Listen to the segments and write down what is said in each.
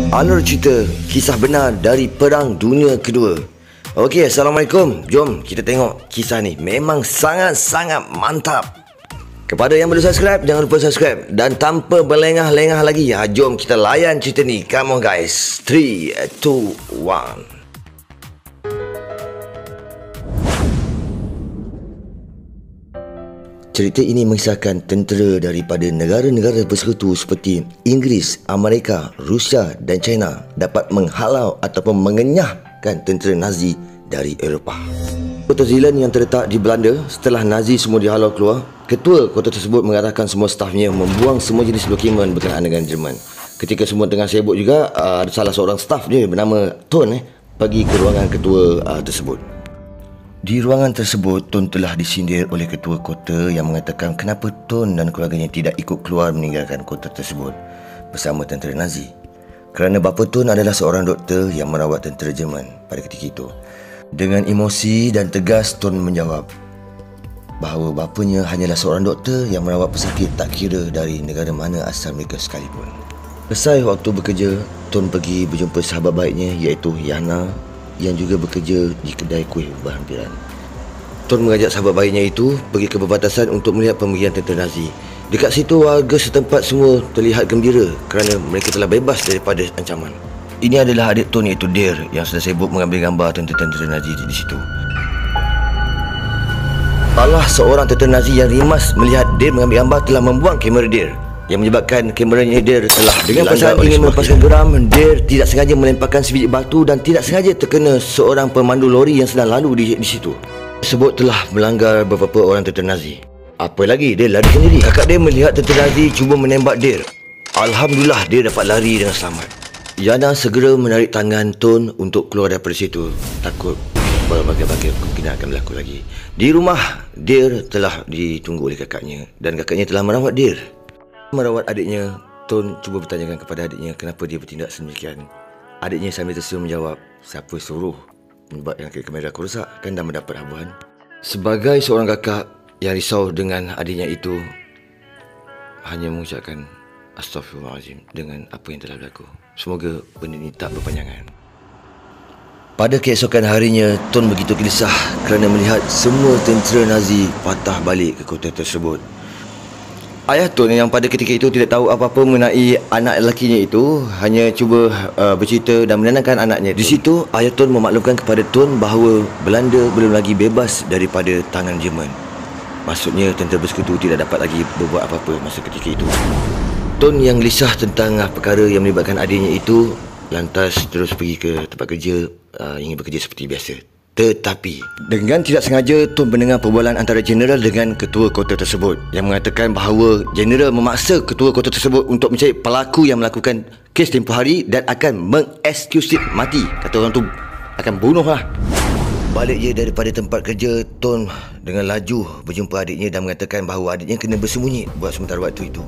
Alur cerita kisah benar dari Perang Dunia Kedua. Okey, Assalamualaikum. Jom kita tengok kisah ni. Memang sangat-sangat mantap. Kepada yang belum subscribe, jangan lupa subscribe. Dan tanpa berlengah-lengah lagi, jom kita layan cerita ni. Come on guys. 3, 2, 1. Cerita ini mengisahkan tentera daripada negara-negara bersekutu seperti Inggeris, Amerika, Rusia dan China dapat menghalau ataupun mengenyahkan tentera Nazi dari Eropah. Kota Zeeland yang terletak di Belanda, setelah Nazi semua dihalau keluar, ketua kota tersebut mengarahkan semua stafnya membuang semua jenis dokumen berkenaan dengan Jerman. Ketika semua tengah sibuk juga, ada salah seorang staf dia bernama Ton pergi ke ruangan ketua tersebut. Di ruangan tersebut, Ton telah disindir oleh ketua kota yang mengatakan kenapa Ton dan keluarganya tidak ikut keluar meninggalkan kota tersebut bersama tentera Nazi. Kerana bapa Ton adalah seorang doktor yang merawat tentera Jerman pada ketika itu. Dengan emosi dan tegas, Ton menjawab bahawa bapanya hanyalah seorang doktor yang merawat pesakit tak kira dari negara mana asal mereka sekalipun. Selesai waktu bekerja, Ton pergi berjumpa sahabat baiknya iaitu Yana yang juga bekerja di kedai kuih berhampiran. Ton mengajak sahabat baiknya itu pergi ke perbatasan untuk melihat pemergian tentera Nazi. Dekat situ warga setempat semua terlihat gembira kerana mereka telah bebas daripada ancaman. Ini adalah adik Ton iaitu Dear yang sedang sibuk mengambil gambar tentera-tentera Nazi di situ. Salah seorang tentera Nazi yang rimas melihat Dear mengambil gambar telah membuang kamera Dear, yang menyebabkan kameranya Dear telah dengan perasaan ingin melepaskan geram. Dear tidak sengaja melemparkan sebiji batu dan tidak sengaja terkena seorang pemandu lori yang sedang lalu di situ. Tersebut telah melanggar beberapa orang tentera Nazi. Apa lagi, dia lari sendiri. Kakak dia melihat tentera Nazi cuba menembak Dear. Alhamdulillah dia dapat lari dengan selamat. Yana segera menarik tangan Ton untuk keluar daripada situ, takut berbagai-bagai kemungkinan akan berlaku lagi. Di rumah, Dear telah ditunggu oleh kakaknya dan kakaknya telah merawat Dear. Merawat adiknya, Ton cuba bertanyakan kepada adiknya kenapa dia bertindak sedemikian. Adiknya sambil tersenyum menjawab, siapa suruh menyebabkan kamera aku rosak, kan dah mendapat habuan. Sebagai seorang kakak yang risau dengan adiknya itu, hanya mengucapkan Astaghfirullahaladzim dengan apa yang telah berlaku. Semoga benda ini tak berpanjangan. Pada keesokan harinya, Ton begitu gelisah kerana melihat semua tentera Nazi patah balik ke kota tersebut. Ayah Ton yang pada ketika itu tidak tahu apa-apa mengenai anak lelakinya itu hanya cuba bercerita dan menenangkan anaknya. Di situ, ayah Ton memaklumkan kepada Ton bahawa Belanda belum lagi bebas daripada tangan Jerman. Maksudnya tentera bersekutu tidak dapat lagi berbuat apa-apa masa ketika itu. Ton yang gelisah tentang perkara yang melibatkan adiknya itu lantas terus pergi ke tempat kerja, ingin bekerja seperti biasa. Tetapi dengan tidak sengaja, Ton mendengar perbualan antara jeneral dengan ketua kota tersebut yang mengatakan bahawa jeneral memaksa ketua kota tersebut untuk mencari pelaku yang melakukan kes tempoh hari dan akan mengeksekusi mati. Kata orang tu akan bunuhlah. Balik je daripada tempat kerja, Ton dengan laju berjumpa adiknya dan mengatakan bahawa adiknya kena bersembunyi buat sementara waktu itu.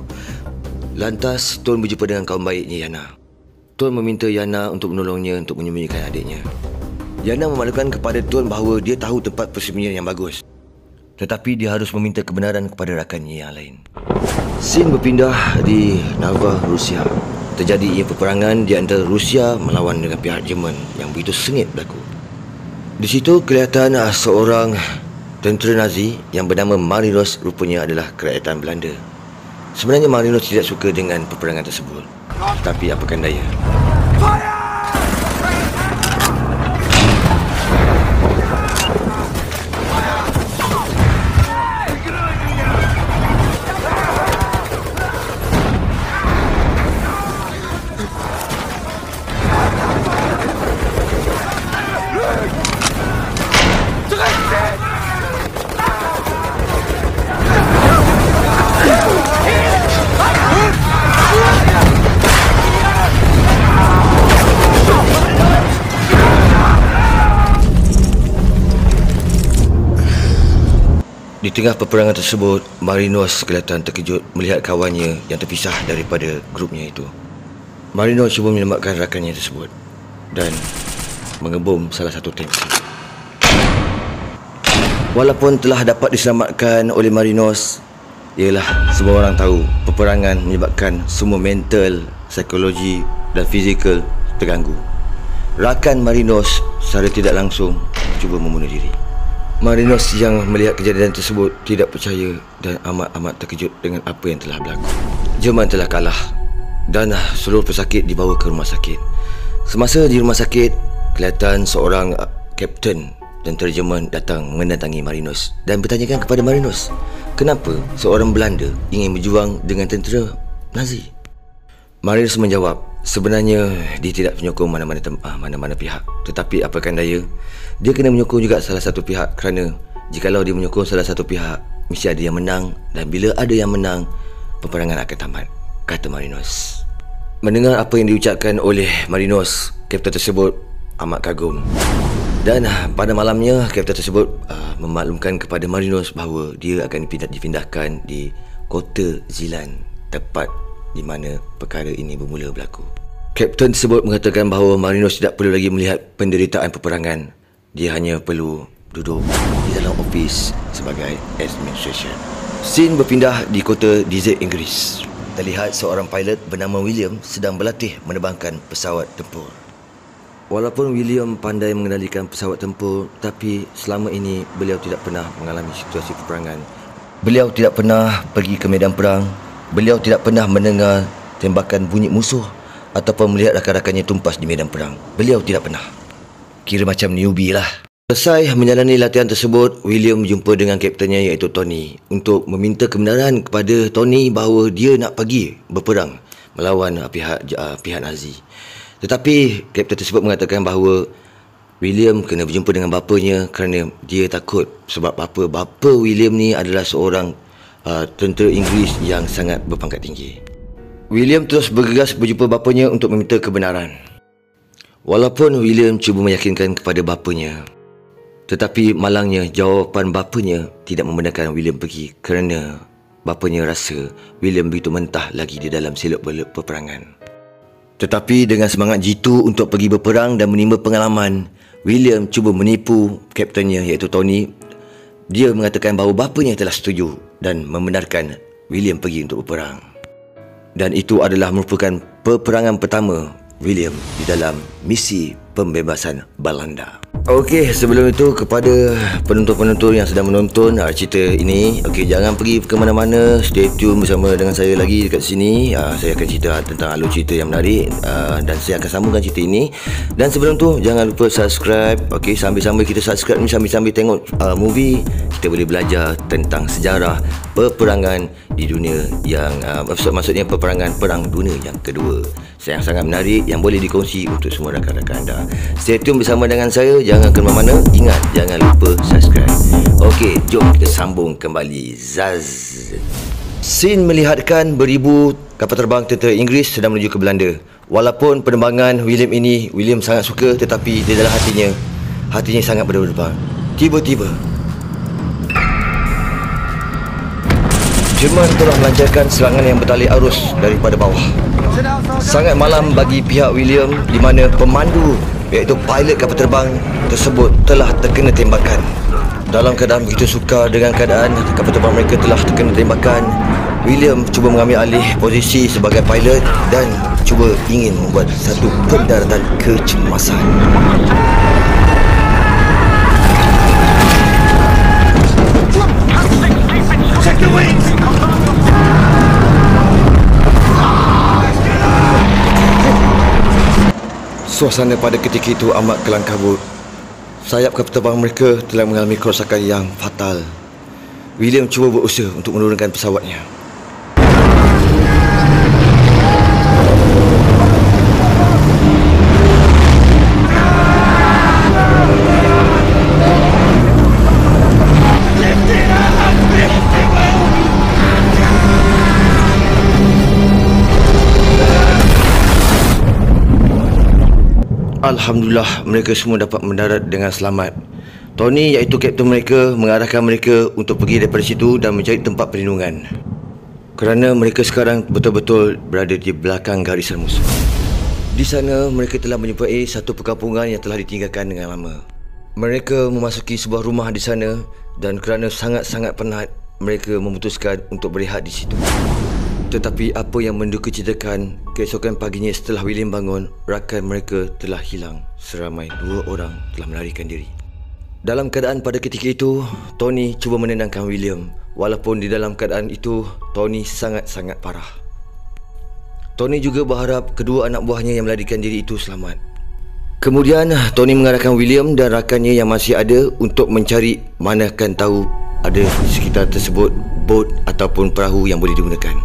Lantas Ton berjumpa dengan kawan baiknya Yana. Ton meminta Yana untuk menolongnya untuk menyembunyikan adiknya. Yana memaklumkan kepada Ton bahawa dia tahu tempat persembunyian yang bagus, tetapi dia harus meminta kebenaran kepada rakannya yang lain. Scene berpindah di Narva, Rusia. Terjadi peperangan di antara Rusia melawan dengan pihak Jerman yang begitu sengit berlaku. Di situ kelihatan seorang tentera Nazi yang bernama Marinos rupanya adalah kerajaan Belanda. Sebenarnya Marinos tidak suka dengan peperangan tersebut, tetapi apakan daya. Di tengah peperangan tersebut, Marinos kelihatan terkejut melihat kawannya yang terpisah daripada grupnya itu. Marinos cuba menyelamatkan rakannya tersebut dan mengebom salah satu tank. Walaupun telah dapat diselamatkan oleh Marinos, ialah semua orang tahu peperangan menyebabkan semua mental, psikologi dan fizikal terganggu. Rakan Marinos secara tidak langsung cuba membunuh diri. Marinos yang melihat kejadian tersebut tidak percaya dan amat terkejut dengan apa yang telah berlaku. Jerman telah kalah dan seluruh pesakit dibawa ke rumah sakit. Semasa di rumah sakit, kelihatan seorang kapten tentera Jerman datang mendatangi Marinos dan bertanyakan kepada Marinos, kenapa seorang Belanda ingin berjuang dengan tentera Nazi? Marinos menjawab, sebenarnya dia tidak menyokong mana-mana pihak, tetapi apakan daya, dia kena menyokong juga salah satu pihak kerana jikalau dia menyokong salah satu pihak, mesti ada yang menang, dan bila ada yang menang, peperangan akan tamat, kata Marinos. Mendengar apa yang diucapkan oleh Marinos, kapten tersebut amat kagum. Dan pada malamnya, kapten tersebut memaklumkan kepada Marinos bahawa dia akan dipindahkan di kota Zeeland, tepat di mana perkara ini bermula berlaku. Kapten tersebut mengatakan bahawa Marinos tidak perlu lagi melihat penderitaan peperangan. Dia hanya perlu duduk di dalam ofis sebagai administration. Scene berpindah di kota DZ Inggeris. Terlihat seorang pilot bernama William sedang berlatih menerbangkan pesawat tempur. Walaupun William pandai mengendalikan pesawat tempur, tapi selama ini beliau tidak pernah mengalami situasi peperangan. Beliau tidak pernah pergi ke medan perang. Beliau tidak pernah mendengar tembakan bunyi musuh ataupun melihat rakan-rakannya tumpas di medan perang. Beliau tidak pernah. Kira macam newbie lah. Selesai menjalani latihan tersebut, William berjumpa dengan kaptennya iaitu Tony untuk meminta kebenaran kepada Tony bahawa dia nak pergi berperang melawan pihak Nazi. Tetapi kapten tersebut mengatakan bahawa William kena berjumpa dengan bapanya kerana dia takut sebab bapa William ni adalah seorang tentera Inggeris yang sangat berpangkat tinggi. William terus bergegas berjumpa bapanya untuk meminta kebenaran. Walaupun William cuba meyakinkan kepada bapanya, tetapi malangnya jawapan bapanya tidak membenarkan William pergi kerana bapanya rasa William begitu mentah lagi di dalam selok beluk peperangan. Tetapi dengan semangat jitu untuk pergi berperang dan menimba pengalaman, William cuba menipu kaptennya iaitu Tony. Dia mengatakan bahawa bapanya telah setuju dan membenarkan William pergi untuk berperang. Dan itu adalah merupakan peperangan pertama William di dalam misi pembebasan Belanda. Okey, sebelum itu kepada penonton-penonton yang sedang menonton cerita ini, okey, jangan pergi ke mana-mana, stay tune bersama dengan saya lagi dekat sini. Saya akan cerita tentang alur cerita yang menarik dan saya akan sambungkan cerita ini. Dan sebelum tu jangan lupa subscribe. Okey, sambil-sambil kita subscribe ni, sambil-sambil tengok movie, kita boleh belajar tentang sejarah peperangan di dunia yang maksudnya peperangan Perang Dunia yang kedua. Yang sangat menarik yang boleh dikongsi untuk semua rakan-rakan anda. Stay tune bersama dengan saya, jangan ke mana-mana. Ingat, jangan lupa subscribe. Okey, jom kita sambung kembali. Zaz. Scene melihatkan beribu kapal terbang tentera Inggeris sedang menuju ke Belanda. Walaupun penerbangan William sangat suka, tetapi di dalam hatinya sangat berdebar. Tiba-tiba Jerman telah melancarkan serangan yang bertali arus daripada bawah. Sangat malam bagi pihak William di mana pemandu iaitu pilot kapal terbang tersebut telah terkena tembakan. Dalam keadaan begitu sukar dengan keadaan kapal terbang mereka telah terkena tembakan, William cuba mengambil alih posisi sebagai pilot dan cuba ingin membuat satu pendaratan kecemasan. Check the wings! Suasana pada ketika itu amat kelam kabut. Sayap kapal terbang mereka telah mengalami kerosakan yang fatal. William cuba berusaha untuk menurunkan pesawatnya. Alhamdulillah, mereka semua dapat mendarat dengan selamat. Tony iaitu kapten mereka mengarahkan mereka untuk pergi daripada situ dan mencari tempat perlindungan, kerana mereka sekarang betul-betul berada di belakang garisan musuh. Di sana mereka telah menjumpai satu perkampungan yang telah ditinggalkan dengan lama. Mereka memasuki sebuah rumah di sana dan kerana sangat-sangat penat, mereka memutuskan untuk berehat di situ. Tetapi apa yang mendukacitakan, keesokan paginya setelah William bangun, rakan mereka telah hilang. Seramai 2 orang telah melarikan diri. Dalam keadaan pada ketika itu, Tony cuba menenangkan William. Walaupun di dalam keadaan itu, Tony sangat-sangat parah. Tony juga berharap kedua anak buahnya yang melarikan diri itu selamat. Kemudian, Tony mengarahkan William dan rakannya yang masih ada untuk mencari manakan tahu ada di sekitar tersebut bot ataupun perahu yang boleh digunakan.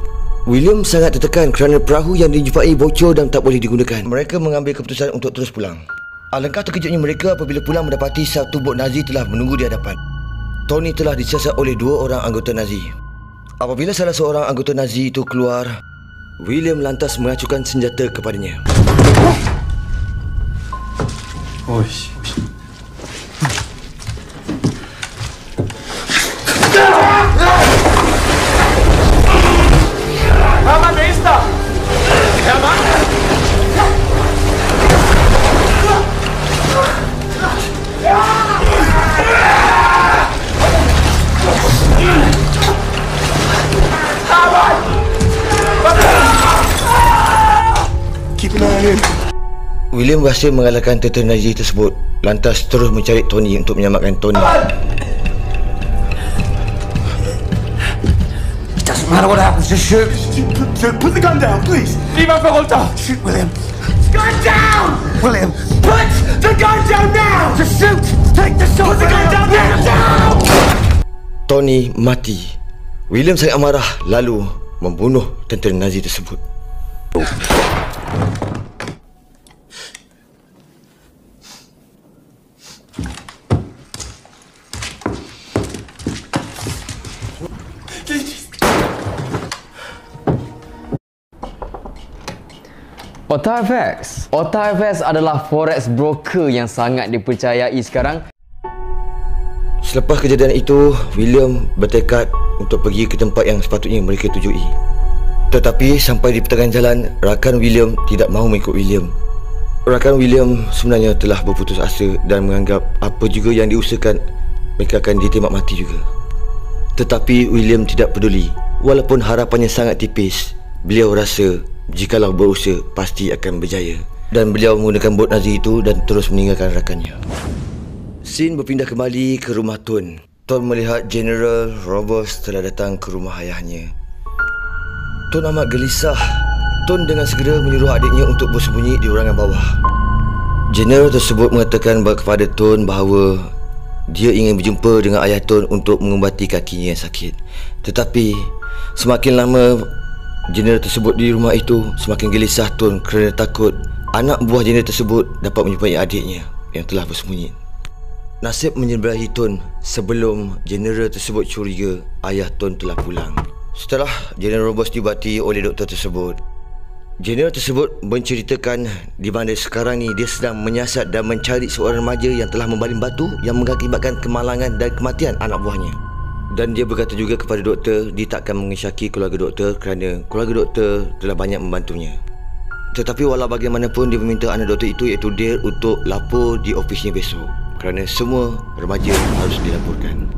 William sangat tertekan kerana perahu yang dijumpai bocor dan tak boleh digunakan. Mereka mengambil keputusan untuk terus pulang. Alangkah terkejutnya mereka apabila pulang mendapati satu bot Nazi telah menunggu di hadapan. Tony telah disiasat oleh 2 orang anggota Nazi. Apabila salah seorang anggota Nazi itu keluar, William lantas mengacukan senjata kepadanya. Oish. Hermann, wer ist da? Hermann? Keep an eye on him. William berhasil mengalahkan tentera Nazi tersebut, lantas terus mencari Tony untuk menyelamatkan Tony. It doesn't matter what happens, just shoot. Put the gun down, please. Leave her runter. Shoot, William. Gun down! William, put the gun down now! Just shoot! Take the shot! Put the gun down now! Tony mati. William sangat marah lalu membunuh tentera Nazi tersebut. OttarFX. OttarFX adalah forex broker yang sangat dipercayai sekarang. Selepas kejadian itu, William bertekad untuk pergi ke tempat yang sepatutnya mereka tujui. Tetapi sampai di pertengahan jalan, rakan William tidak mahu mengikut William. Rakan William sebenarnya telah berputus asa dan menganggap apa juga yang diusahakan mereka akan ditembak mati juga. Tetapi William tidak peduli. Walaupun harapannya sangat tipis, beliau rasa jikalau berusaha pasti akan berjaya. Dan beliau menggunakan bot Nazi itu dan terus meninggalkan rakannya. Scene berpindah kembali ke rumah Ton. Ton melihat General Roberts telah datang ke rumah ayahnya. Ton amat gelisah. Ton dengan segera menyuruh adiknya untuk bersembunyi di ruangan bawah. General tersebut mengatakan kepada Ton bahawa dia ingin berjumpa dengan ayah Ton untuk mengubati kakinya yang sakit. Tetapi semakin lama General tersebut di rumah itu, semakin gelisah Ton kerana takut anak buah General tersebut dapat menjumpai adiknya yang telah bersembunyi. Nasib menyebelahi Ton sebelum General tersebut curiga ayah Ton telah pulang. Setelah General Roberts diubati oleh doktor tersebut, General tersebut menceritakan di mana sekarang ni dia sedang menyiasat dan mencari seorang remaja yang telah membaling batu yang mengakibatkan kemalangan dan kematian anak buahnya. Dan dia berkata juga kepada doktor dia tak akan mengesyaki keluarga doktor kerana keluarga doktor telah banyak membantunya. Tetapi walau bagaimanapun dia meminta anak doktor itu iaitu Dale untuk lapor di ofisnya besok kerana semua remaja harus dilaporkan.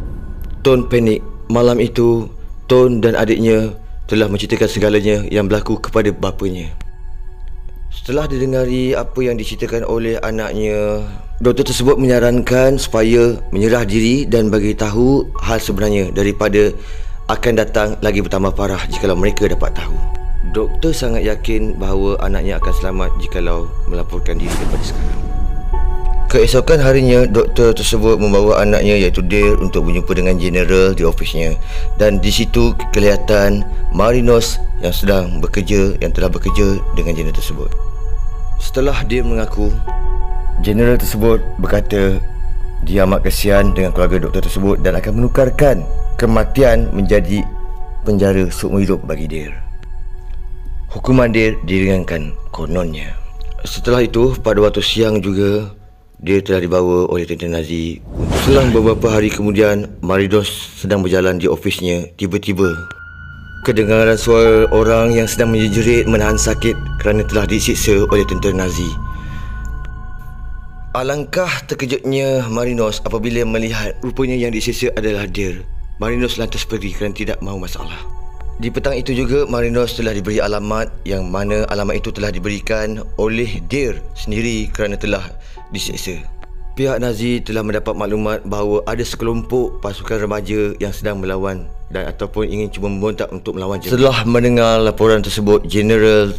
Ton panik. Malam itu Ton dan adiknya telah menceritakan segalanya yang berlaku kepada bapanya. Setelah didengari apa yang diceritakan oleh anaknya, doktor tersebut menyarankan supaya menyerah diri dan bagi tahu hal sebenarnya daripada akan datang lagi bertambah parah jikalau mereka dapat tahu. Doktor sangat yakin bahawa anaknya akan selamat jikalau melaporkan diri daripada sekarang. Keesokan harinya, doktor tersebut membawa anaknya iaitu Dale untuk berjumpa dengan General di ofisnya. Dan di situ kelihatan Marinos yang sedang bekerja, yang telah bekerja dengan General tersebut. Setelah dia mengaku, General tersebut berkata dia amat kesian dengan keluarga doktor tersebut dan akan menukarkan kematian menjadi penjara seumur hidup bagi Dale. Hukuman Dale diringankan kononnya. Setelah itu, pada waktu siang juga, dia telah dibawa oleh tentera Nazi. Selang beberapa hari kemudian, Marinos sedang berjalan di ofisnya. Tiba-tiba kedengaran suara orang yang sedang menjerit menahan sakit kerana telah disiksa oleh tentera Nazi. Alangkah terkejutnya Marinos apabila melihat rupanya yang disiksa adalah Dale. Marinos lantas pergi kerana tidak mahu masalah. Di petang itu juga, Marinos telah diberi alamat yang mana alamat itu telah diberikan oleh Dare sendiri kerana telah diseksa. Pihak Nazi telah mendapat maklumat bahawa ada sekelompok pasukan remaja yang sedang melawan dan ataupun ingin cuba memberontak untuk melawan Jerman. Setelah mendengar laporan tersebut, Jeneral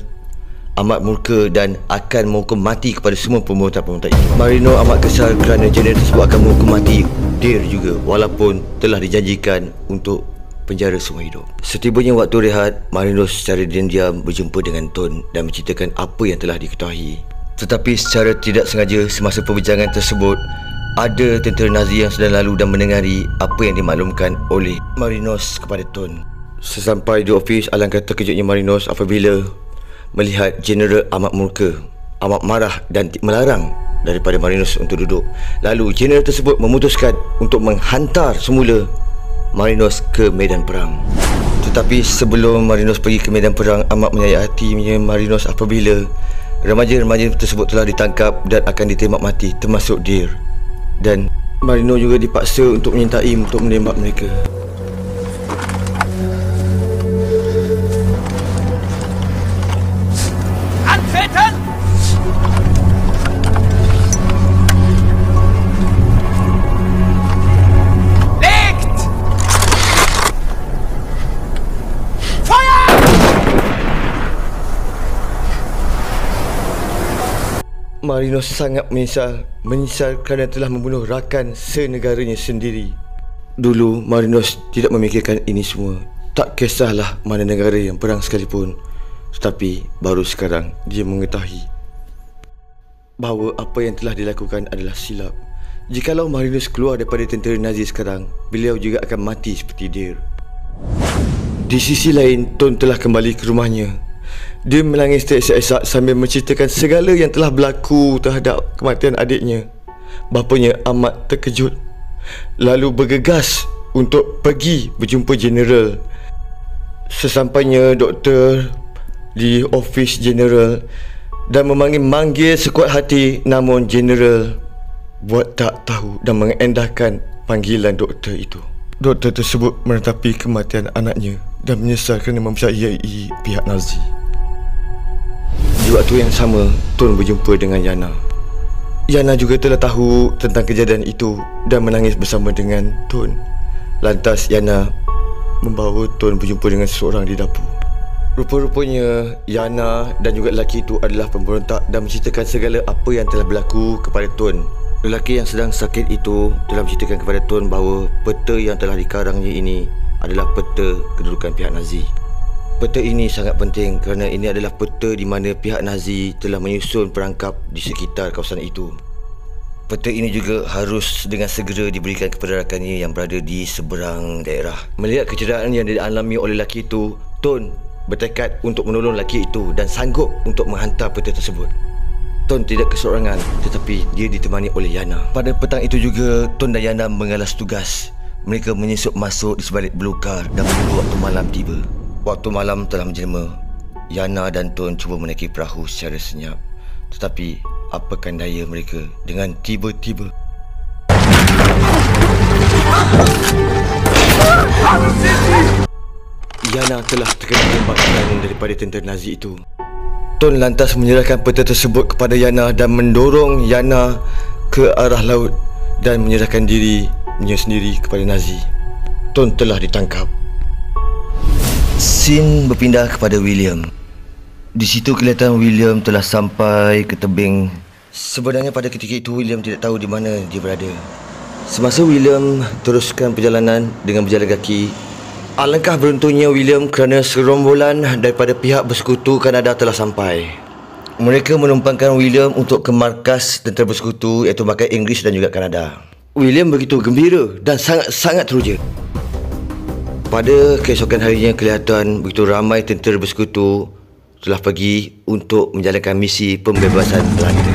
amat murka dan akan menghukum mati kepada semua pemberontak-pemberontak itu. Marino amat kesal kerana Jeneral tersebut akan menghukum mati Dare juga, walaupun telah dijanjikan untuk penjara seumur hidup. Setibanya waktu rehat, Marino secara diam-diam berjumpa dengan Ton dan menceritakan apa yang telah diketahui. Tetapi secara tidak sengaja semasa perbincangan tersebut, ada tentera Nazi yang sedang lalu dan mendengari apa yang dimaklumkan oleh Marinos kepada Ton. Sesampai di ofis, alangkah terkejutnya Marinos apabila melihat Jeneral amat murka, amat marah dan melarang daripada Marinos untuk duduk. Lalu Jeneral tersebut memutuskan untuk menghantar semula Marinos ke medan perang. Tetapi sebelum Marinos pergi ke medan perang, amat menyayat hatinya Marinos apabila remaja-remaja tersebut telah ditangkap dan akan ditembak mati, termasuk Dare. Dan Marino juga dipaksa untuk menyintai untuk menembak mereka. Antreten! Marinos sangat menyesal kerana telah membunuh rakan senegaranya sendiri. Dulu Marinos tidak memikirkan ini semua. Tak kisahlah mana negara yang perang sekalipun. Tetapi baru sekarang dia mengetahui bahawa apa yang telah dilakukan adalah silap. Jikalau Marinos keluar daripada tentera Nazi sekarang, beliau juga akan mati seperti Dare. Di sisi lain, Ton telah kembali ke rumahnya. Dia menangis terisak-isak sambil menceritakan segala yang telah berlaku terhadap kematian adiknya. Bapanya amat terkejut, lalu bergegas untuk pergi berjumpa Jeneral. Sesampainya doktor di ofis Jeneral dan memanggil sekuat hati, namun Jeneral buat tak tahu dan mengendahkan panggilan doktor itu. Doktor tersebut menetapi kematian anaknya dan menyesal kerana mempercayai pihak Nazi. Di waktu yang sama, Ton berjumpa dengan Yana. Yana juga telah tahu tentang kejadian itu dan menangis bersama dengan Ton. Lantas Yana membawa Ton berjumpa dengan seseorang di dapur. Rupa-rupanya Yana dan juga lelaki itu adalah pemberontak dan menceritakan segala apa yang telah berlaku kepada Ton. Lelaki yang sedang sakit itu telah menceritakan kepada Ton bahawa peta yang telah dikarangnya ini adalah peta kedudukan pihak Nazi. Peta ini sangat penting kerana ini adalah peta di mana pihak Nazi telah menyusun perangkap di sekitar kawasan itu. Peta ini juga harus dengan segera diberikan kepada rakannya yang berada di seberang daerah. Melihat kecederaan yang dialami oleh lelaki itu, Ton bertekad untuk menolong lelaki itu dan sanggup untuk menghantar peta tersebut. Ton tidak keseorangan, tetapi dia ditemani oleh Yana. Pada petang itu juga, Ton dan Yana mengalas tugas. Mereka menyusup masuk di sebalik belukar dan menunggu waktu malam tiba. Waktu malam telah menjelma. Yana dan Ton cuba menaiki perahu secara senyap. Tetapi apakan daya mereka dengan tiba-tiba Yana telah terkena tembakan daripada tentera Nazi itu. Ton lantas menyerahkan peta tersebut kepada Yana dan mendorong Yana ke arah laut dan menyerahkan dirinya sendiri kepada Nazi. Ton telah ditangkap. Scene berpindah kepada William. Di situ kelihatan William telah sampai ke tebing. Sebenarnya pada ketika itu William tidak tahu di mana dia berada. Semasa William teruskan perjalanan dengan berjalan kaki, alangkah beruntungnya William kerana serombolan daripada pihak bersekutu Kanada telah sampai. Mereka menumpangkan William untuk ke markas tentera bersekutu iaitu markas Inggeris dan juga Kanada. William begitu gembira dan sangat teruja. Pada keesokan harinya kelihatan begitu ramai tentera bersekutu telah pergi untuk menjalankan misi pembebasan Belanda.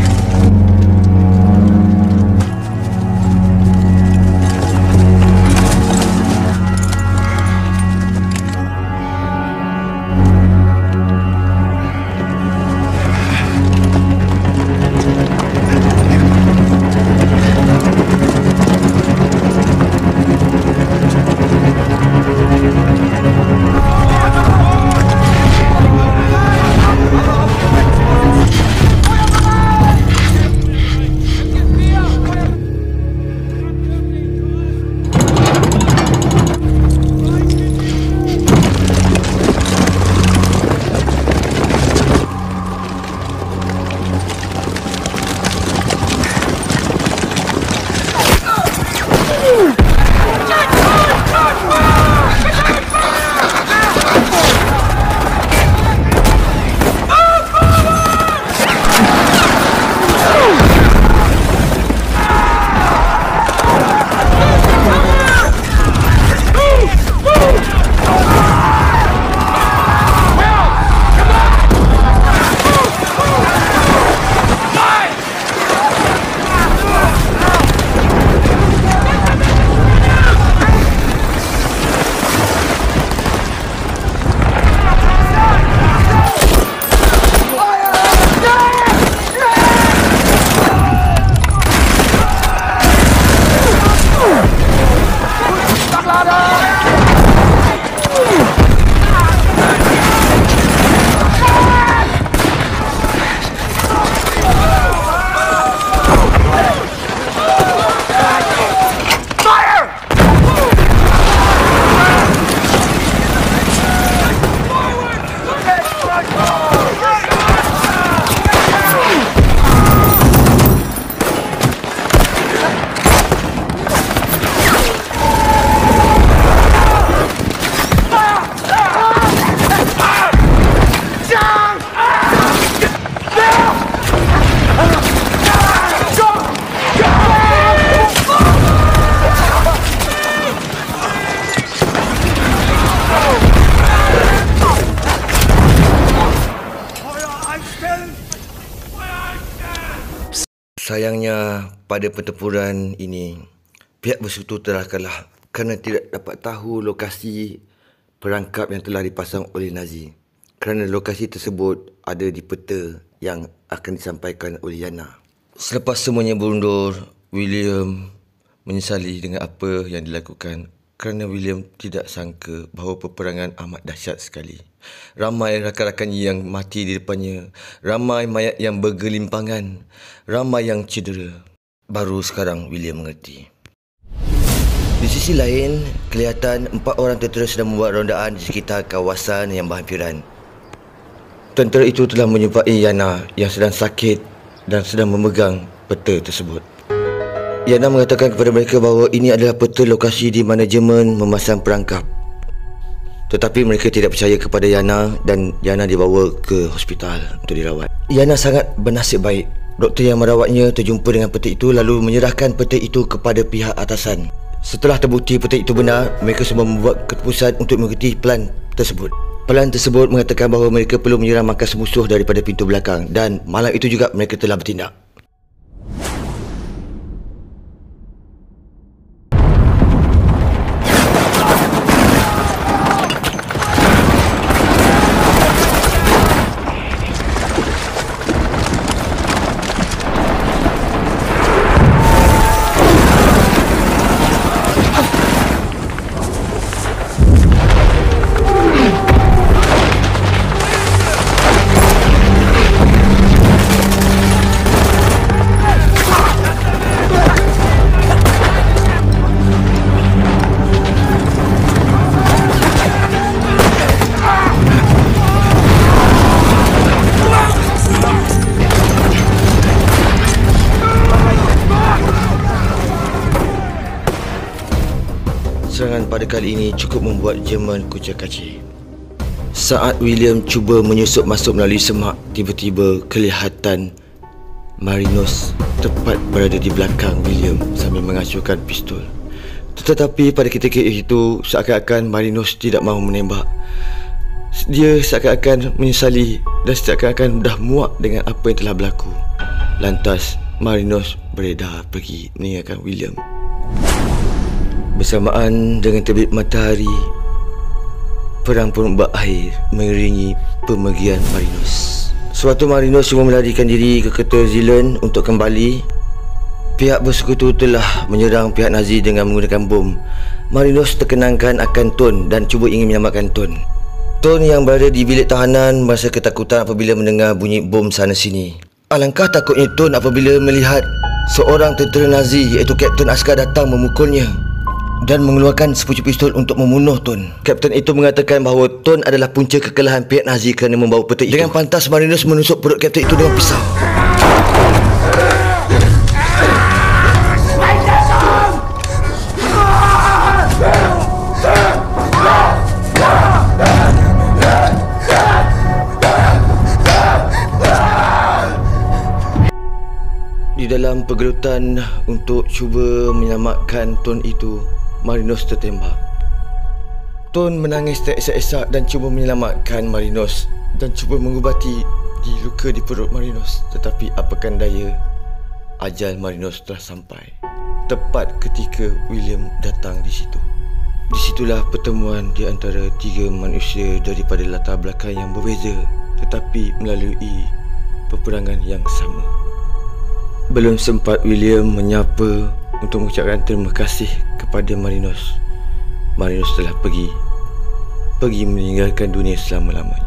Sayangnya pada pertempuran ini pihak bersekutu telah kalah kerana tidak dapat tahu lokasi perangkap yang telah dipasang oleh Nazi. Kerana lokasi tersebut ada di peta yang akan disampaikan oleh Yana. Selepas semuanya berundur, William menyesali dengan apa yang dilakukan kerana William tidak sangka bahawa peperangan amat dahsyat sekali. Ramai rakan-rakannya yang mati di depannya, ramai mayat yang bergelimpangan, ramai yang cedera. Baru sekarang William mengerti. Di sisi lain, kelihatan 4 orang tentera sedang membuat rondaan di sekitar kawasan yang berhampiran. Tentera itu telah menjumpai Yana yang sedang sakit dan sedang memegang peta tersebut. Yana mengatakan kepada mereka bahawa ini adalah peta lokasi di mana Jerman memasang perangkap. Tetapi mereka tidak percaya kepada Yana dan Yana dibawa ke hospital untuk dirawat. Yana sangat bernasib baik. Doktor yang merawatnya terjumpa dengan peta itu lalu menyerahkan peta itu kepada pihak atasan. Setelah terbukti peta itu benar, mereka semua membuat keputusan untuk mengikuti pelan tersebut. Pelan tersebut mengatakan bahawa mereka perlu menyerang markas musuh daripada pintu belakang dan malam itu juga mereka telah bertindak. Serangan pada kali ini cukup membuat Jerman kucak-kacir. Saat William cuba menyusup masuk melalui semak, tiba-tiba kelihatan Marinus tepat berada di belakang William sambil mengacurkan pistol. Tetapi pada ketika itu seakan-akan Marinus tidak mahu menembak. Dia seakan-akan menyesali dan seakan-akan dah muak dengan apa yang telah berlaku. Lantas Marinus beredar pergi meninggalkan William. Bersamaan dengan terbit matahari, perang pun berakhir mengiringi pemergian Marinus. Sewaktu Marinus cuma melarikan diri ke kota Zealand untuk kembali, pihak bersekutu telah menyerang pihak Nazi dengan menggunakan bom. Marinus terkenangkan akan Ton dan cuba ingin menyelamatkan Ton. Ton yang berada di bilik tahanan merasa ketakutan apabila mendengar bunyi bom sana sini. Alangkah takutnya Ton apabila melihat seorang tentera Nazi iaitu Kapten askar datang memukulnya dan mengeluarkan sepucuk pistol untuk membunuh Ton. Kapten itu mengatakan bahawa Ton adalah punca kekalahan pihak Nazi kerana membawa peta itu. Dengan pantas Marinus menusuk perut kapten itu dengan pisau. Di dalam pergelutan untuk cuba menyelamatkan Ton itu, Marinus tertembak. Ton menangis teresak-esak dan cuba menyelamatkan Marinus dan cuba mengubati di luka di perut Marinus. Tetapi apakan daya, ajal Marinus telah sampai. Tepat ketika William datang di situ. Disitulah pertemuan di antara 3 manusia daripada latar belakang yang berbeza tetapi melalui peperangan yang sama. Belum sempat William menyapa untuk mengucapkan terima kasih kepada Marinus, Marinus telah pergi meninggalkan dunia selama-lamanya.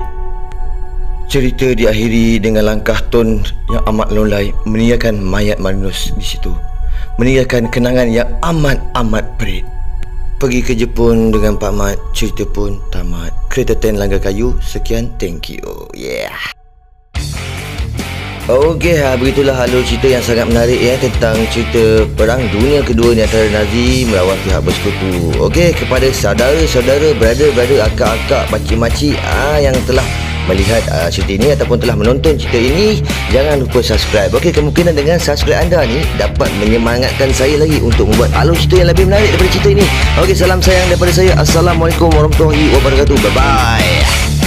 Cerita diakhiri dengan langkah Ton yang amat lolai meninggalkan mayat Marinus di situ, meninggalkan kenangan yang amat perit. Pergi ke Jepun dengan Pak Mat, cerita pun tamat. Kereta Ten Langgar Kayu, sekian, thank you. Yeah. Okey, begitulah alur cerita yang sangat menarik ya tentang cerita Perang Dunia Kedua ni antara Nazi melawan pihak bersekutu. Okey, kepada saudara-saudara, brother-brother, akak-akak, makcik-makcik yang telah melihat cerita ini ataupun telah menonton cerita ini, jangan lupa subscribe. Okey, kemungkinan dengan subscribe anda ni dapat menyemangatkan saya lagi untuk membuat alur cerita yang lebih menarik daripada cerita ini. Okey, salam sayang daripada saya. Assalamualaikum warahmatullahi wabarakatuh. Bye-bye.